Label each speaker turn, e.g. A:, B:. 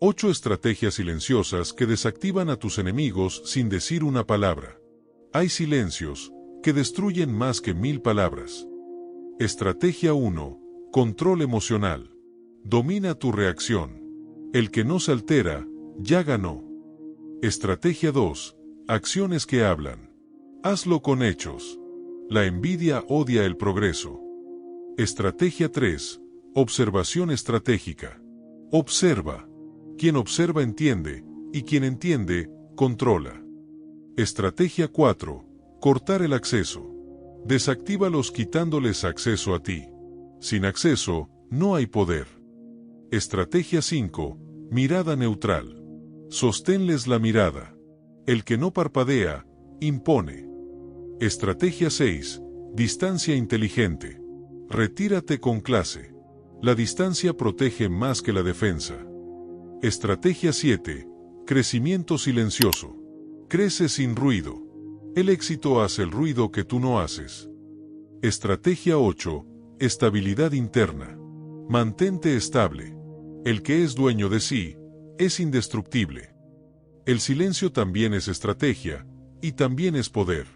A: 8 estrategias silenciosas que desactivan a tus enemigos sin decir una palabra. Hay silencios que destruyen más que 1000 palabras. Estrategia 1. Control emocional. Domina tu reacción. El que no se altera, ya ganó. Estrategia 2. Acciones que hablan. Hazlo con hechos. La envidia odia el progreso. Estrategia 3. Observación estratégica. Observa. Quien observa entiende, y quien entiende, controla. Estrategia 4. Cortar el acceso. Desactívalos quitándoles acceso a ti. Sin acceso, no hay poder. Estrategia 5. Mirada neutral. Sosténles la mirada. El que no parpadea, impone. Estrategia 6. Distancia inteligente. Retírate con clase. La distancia protege más que la defensa. Estrategia 7. Crecimiento silencioso. Crece sin ruido. El éxito hace el ruido que tú no haces. Estrategia 8. Estabilidad interna. Mantente estable. El que es dueño de sí, es indestructible. El silencio también es estrategia, y también es poder.